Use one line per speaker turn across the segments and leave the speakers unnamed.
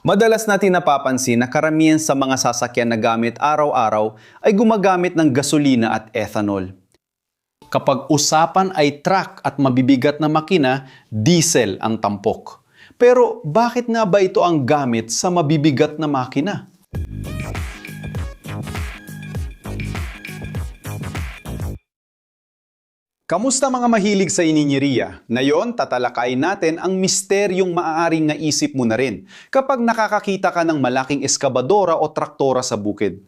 Madalas natin napapansin na karamihan sa mga sasakyan na gamit araw-araw ay gumagamit ng gasolina at ethanol. Kapag usapan ay truck at mabibigat na makina, diesel ang tampok. Pero bakit nga ba ito ang gamit sa mabibigat na makina? Kamusta mga mahilig sa ininyeriya? Ngayon, tatalakayin natin ang misteryong maaaring naisip mo na rin kapag nakakakita ka ng malaking eskabadora o traktora sa bukid.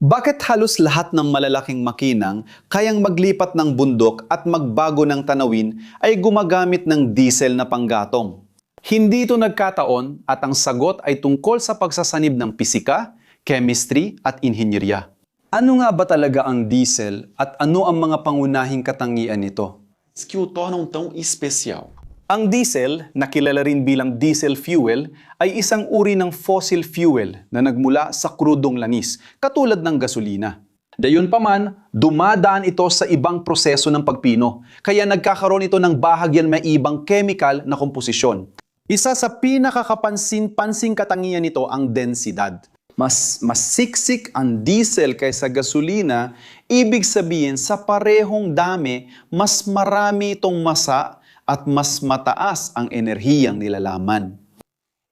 Bakit halos lahat ng malalaking makinang kayang maglipat ng bundok at magbago ng tanawin ay gumagamit ng diesel na panggatong? Hindi ito nagkataon at ang sagot ay tungkol sa pagsasanib ng pisika, chemistry at inhinyeriya. Ano nga ba talaga ang diesel at ano ang mga pangunahing katangian nito?
Que o tornam tão especial.
Ang diesel, na kilala rin bilang diesel fuel, ay isang uri ng fossil fuel na nagmula sa krudong langis, katulad ng gasolina. Gayunpaman, dumadaan ito sa ibang proseso ng pagpino, kaya nagkakaroon ito ng bahagyan may ibang chemical na komposisyon. Isa sa pinakakapansin-pansing katangian nito ang densidad. Mas siksik ang diesel kaysa gasolina, ibig sabihin sa parehong dami, mas marami itong masa at mas mataas ang enerhiyang nilalaman.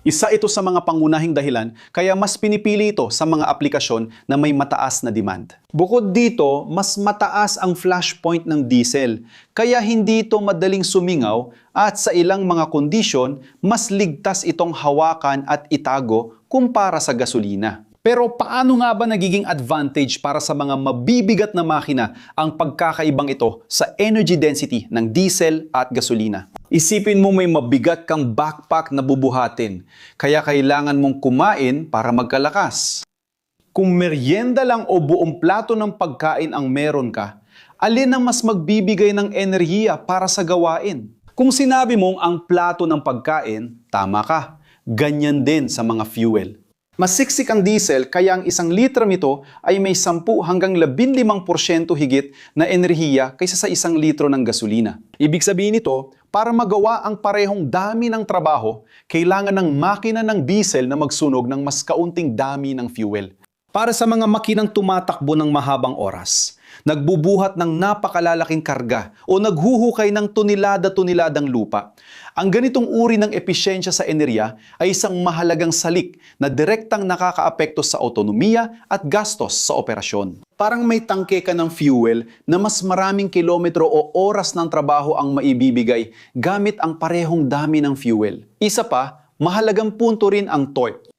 Isa ito sa mga pangunahing dahilan kaya mas pinipili ito sa mga aplikasyon na may mataas na demand. Bukod dito, mas mataas ang flash point ng diesel, kaya hindi ito madaling sumingaw at sa ilang mga kondisyon, mas ligtas itong hawakan at itago kumpara sa gasolina. Pero paano nga ba nagiging advantage para sa mga mabibigat na makina ang pagkakaibang ito sa energy density ng diesel at gasolina? Isipin mo may mabigat kang backpack na bubuhatin, kaya kailangan mong kumain para magkalakas. Kung merienda lang o buong plato ng pagkain ang meron ka, alin ang mas magbibigay ng enerhiya para sa gawain? Kung sinabi mong ang plato ng pagkain, tama ka. Ganyan din sa mga fuel. Mas siksik ang diesel kaya ang 1 litro nito ay may 10 hanggang 15% higit na enerhiya kaysa sa 1 litro ng gasolina. Ibig sabihin nito, para magawa ang parehong dami ng trabaho, kailangan ng makina ng diesel na magsunog ng mas kaunting dami ng fuel. Para sa mga makinang tumatakbo ng mahabang oras, nagbubuhat ng napakalalaking karga o naghuhukay ng tonelada-toneladang lupa, ang ganitong uri ng episyensya sa enerhiya ay isang mahalagang salik na direktang nakakaapekto sa autonomiya at gastos sa operasyon. Parang may tangke ka ng fuel na mas maraming kilometro o oras ng trabaho ang maibibigay gamit ang parehong dami ng fuel. Isa pa, mahalagang punto rin ang torque.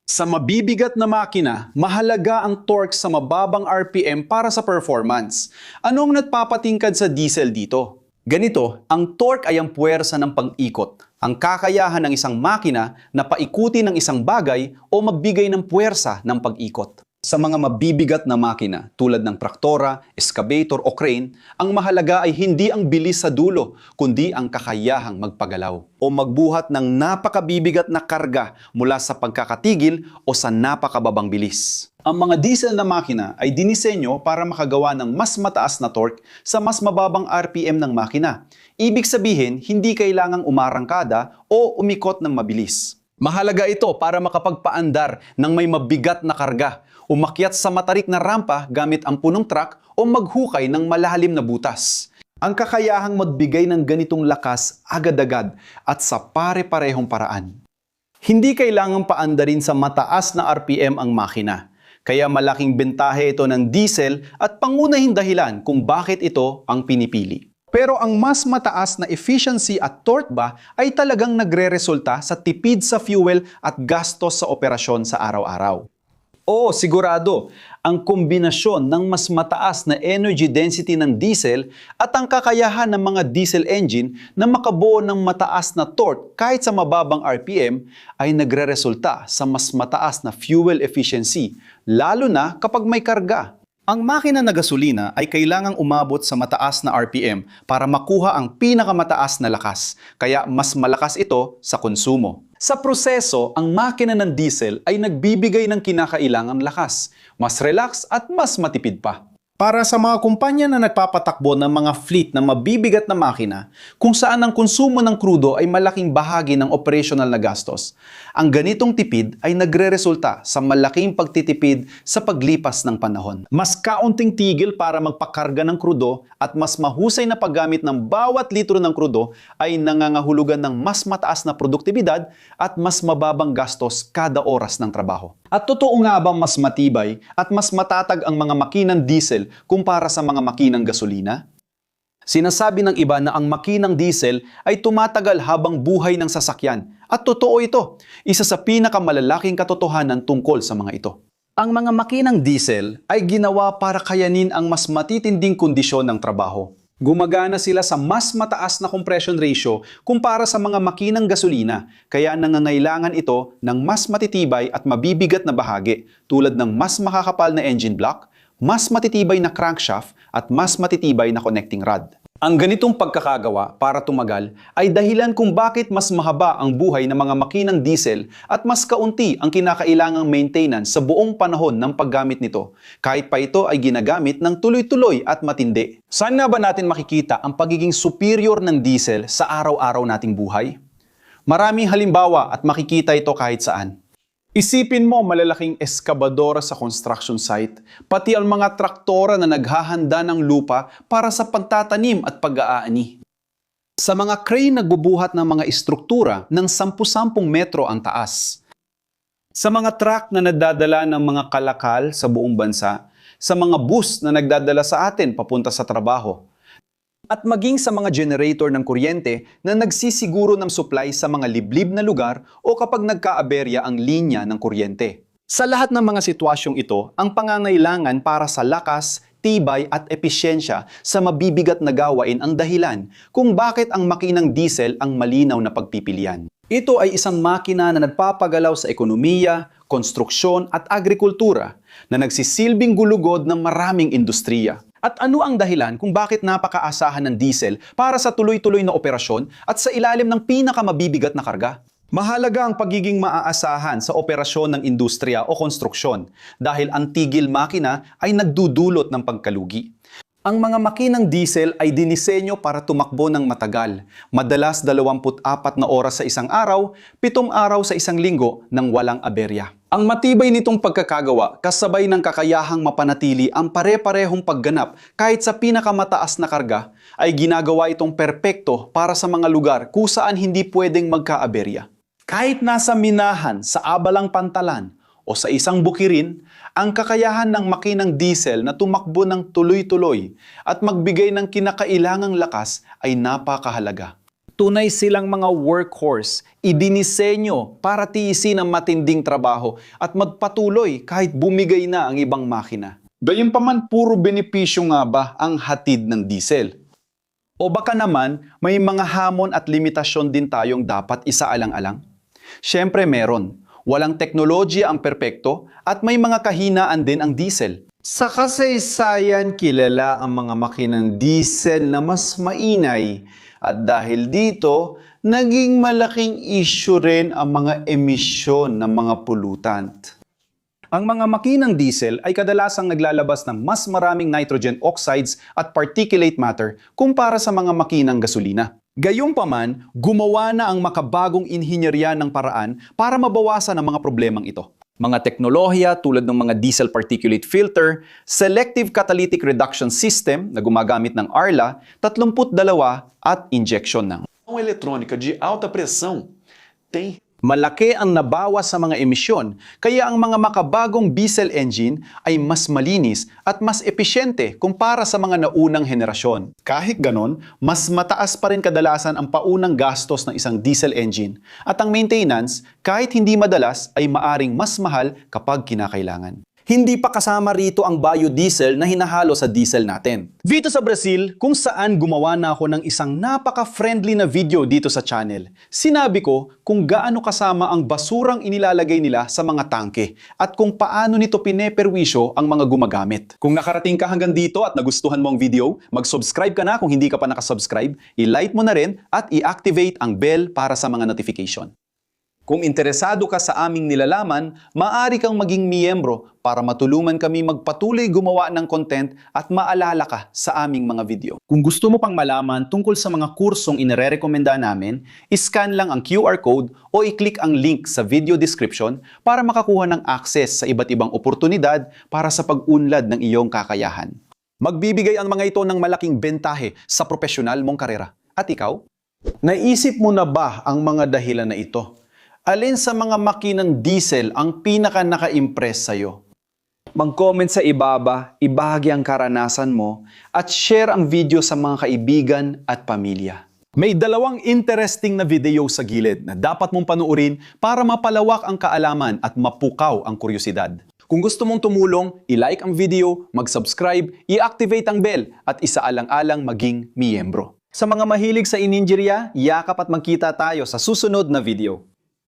Sa mabibigat na makina, mahalaga ang torque sa mababang RPM para sa performance. Ano ang nagpapatingkad sa diesel dito? Ganito, ang torque ay ang puwersa ng pag-ikot, ang kakayahan ng isang makina na paikuti ng isang bagay o magbigay ng puwersa ng pag-ikot. Sa mga mabibigat na makina tulad ng traktora, excavator o crane, ang mahalaga ay hindi ang bilis sa dulo, kundi ang kakayahang magpagalaw o magbuhat ng napakabibigat na karga mula sa pagkakatigil o sa napakababang bilis. Ang mga diesel na makina ay dinisenyo para makagawa ng mas mataas na torque sa mas mababang RPM ng makina. Ibig sabihin, hindi kailangang umarangkada o umikot ng mabilis. Mahalaga ito para makapagpaandar ng may mabigat na karga, umakyat sa matarik na rampa gamit ang punong truck o maghukay ng malalim na butas. Ang kakayahang magbigay ng ganitong lakas agad-agad at sa pare-parehong paraan. Hindi kailangang paandarin sa mataas na RPM ang makina, kaya malaking bentahe ito ng diesel at pangunahing dahilan kung bakit ito ang pinipili. Pero ang mas mataas na efficiency at torque ba ay talagang nagre-resulta sa tipid sa fuel at gastos sa operasyon sa araw-araw? Oo, sigurado, ang kombinasyon ng mas mataas na energy density ng diesel at ang kakayahan ng mga diesel engine na makabuo ng mataas na torque kahit sa mababang RPM ay nagre-resulta sa mas mataas na fuel efficiency, lalo na kapag may karga. Ang makina na gasolina ay kailangang umabot sa mataas na RPM para makuha ang pinakamataas na lakas, kaya mas malakas ito sa konsumo. Sa proseso, ang makina ng diesel ay nagbibigay ng kinakailangang lakas, mas relax at mas matipid pa. Para sa mga kumpanya na nagpapatakbo ng mga fleet na mabibigat na makina, kung saan ang konsumo ng krudo ay malaking bahagi ng operational na gastos, ang ganitong tipid ay nagreresulta sa malaking pagtitipid sa paglipas ng panahon. Mas kaunting tigil para magpakarga ng krudo at mas mahusay na paggamit ng bawat litro ng krudo ay nangangahulugan ng mas mataas na produktibidad at mas mababang gastos kada oras ng trabaho. At totoo nga bang mas matibay at mas matatag ang mga makinang diesel kumpara sa mga makinang gasolina? Sinasabi ng iba na ang makinang diesel ay tumatagal habang buhay ng sasakyan. At totoo ito, isa sa pinakamalalaking katotohanan tungkol sa mga ito. Ang mga makinang diesel ay ginawa para kayanin ang mas matitinding kondisyon ng trabaho. Gumagana sila sa mas mataas na compression ratio kumpara sa mga makinang gasolina, kaya nangangailangan ito ng mas matitibay at mabibigat na bahagi tulad ng mas makakapal na engine block, mas matitibay na crankshaft at mas matitibay na connecting rod. Ang ganitong pagkakagawa para tumagal ay dahilan kung bakit mas mahaba ang buhay ng mga makinang diesel at mas kaunti ang kinakailangang maintenance sa buong panahon ng paggamit nito, kahit pa ito ay ginagamit ng tuloy-tuloy at matindi. Saan nga ba natin makikita ang pagiging superior ng diesel sa araw-araw nating buhay? Maraming halimbawa at makikita ito kahit saan. Isipin mo malalaking eskabadora sa construction site, pati ang mga traktora na naghahanda ng lupa para sa pagtatanim at pag-aani. Sa mga crane nagbubuhat ng mga istruktura ng 10-10 metro ang taas. Sa mga truck na nagdadala ng mga kalakal sa buong bansa, sa mga bus na nagdadala sa atin papunta sa trabaho, at maging sa mga generator ng kuryente na nagsisiguro ng supply sa mga liblib na lugar o kapag nagkaaberya ang linya ng kuryente. Sa lahat ng mga sitwasyong ito, ang pangangailangan para sa lakas, tibay at episyensya sa mabibigat na gawain ang dahilan kung bakit ang makinang diesel ang malinaw na pagpipilian. Ito ay isang makina na nagpapagalaw sa ekonomiya, konstruksyon at agrikultura na nagsisilbing gulugod ng maraming industriya. At ano ang dahilan kung bakit napakaasahan ng diesel para sa tuloy-tuloy na operasyon at sa ilalim ng pinakamabibigat na karga? Mahalaga ang pagiging maaasahan sa operasyon ng industriya o konstruksyon dahil ang tigil makina ay nagdudulot ng pagkalugi. Ang mga makinang diesel ay dinisenyo para tumakbo ng matagal, madalas 24 na oras sa isang araw, 7 araw sa isang linggo nang walang aberya. Ang matibay nitong pagkakagawa kasabay ng kakayahang mapanatili ang pare-parehong pagganap kahit sa pinakamataas na karga ay ginagawa itong perpekto para sa mga lugar kung saan hindi pwedeng magkaaberya. Kahit nasa minahan, sa abalang pantalan o sa isang bukirin, ang kakayahan ng makinang diesel na tumakbo ng tuloy-tuloy at magbigay ng kinakailangang lakas ay napakahalaga. Tunay silang mga workhorse, idinisenyo para tiisin ang matinding trabaho at magpatuloy kahit bumigay na ang ibang makina. Gayunpaman, puro benepisyo nga ba ang hatid ng diesel? O baka naman, may mga hamon at limitasyon din tayong dapat isaalang-alang? Siyempre meron. Walang teknolohiya ang perpekto at may mga kahinaan din ang diesel. Sa kasaysayan, kilala ang mga makinang diesel na mas mainay. At dahil dito, naging malaking issue rin ang mga emisyon ng mga polutant. Ang mga makinang diesel ay kadalasang naglalabas ng mas maraming nitrogen oxides at particulate matter kumpara sa mga makinang gasolina. Gayunpaman, gumawa na ang makabagong inhinyerya ng paraan para mabawasan ang mga problemang ito. Mga teknolohiya tulad ng mga diesel particulate filter, selective catalytic reduction system na gumagamit ng ARLA, 32 at injection ng
Eletrônica de alta pressão tem
malaki ang nabawas sa mga emisyon, kaya ang mga makabagong diesel engine ay mas malinis at mas episyente kumpara sa mga naunang henerasyon. Kahit ganon, mas mataas pa rin kadalasan ang paunang gastos ng isang diesel engine at ang maintenance, kahit hindi madalas, ay maaring mas mahal kapag kinakailangan. Hindi pa kasama rito ang biodiesel na hinahalo sa diesel natin. Dito sa Brazil, kung saan gumawa na ako ng isang napaka-friendly na video dito sa channel, sinabi ko kung gaano kasama ang basurang inilalagay nila sa mga tangke at kung paano nito pineperwisyo ang mga gumagamit. Kung nakarating ka hanggang dito at nagustuhan mo ang video, mag-subscribe ka na kung hindi ka pa nakasubscribe, i-like mo na rin at i-activate ang bell para sa mga notification. Kung interesado ka sa aming nilalaman, maaari kang maging miyembro para matulungan kami magpatuloy gumawa ng content at maalala ka sa aming mga video. Kung gusto mo pang malaman tungkol sa mga kursong inirerekomenda namin, iscan lang ang QR code o i-click ang link sa video description para makakuha ng access sa iba't ibang oportunidad para sa pag-unlad ng iyong kakayahan. Magbibigay ang mga ito ng malaking bentahe sa profesional mong karera. At ikaw? Naisip mo na ba ang mga dahilan na ito? Alin sa mga makinang diesel ang pinaka naka-impress sa'yo? Mag-comment sa ibaba, ibahagi ang karanasan mo, at share ang video sa mga kaibigan at pamilya. May dalawang interesting na video sa gilid na dapat mong panuorin para mapalawak ang kaalaman at mapukaw ang kuryosidad. Kung gusto mong tumulong, i-like ang video, mag-subscribe, i-activate ang bell at isaalang-alang maging miyembro. Sa mga mahilig sa ininjerya, yakap at magkita tayo sa susunod na video.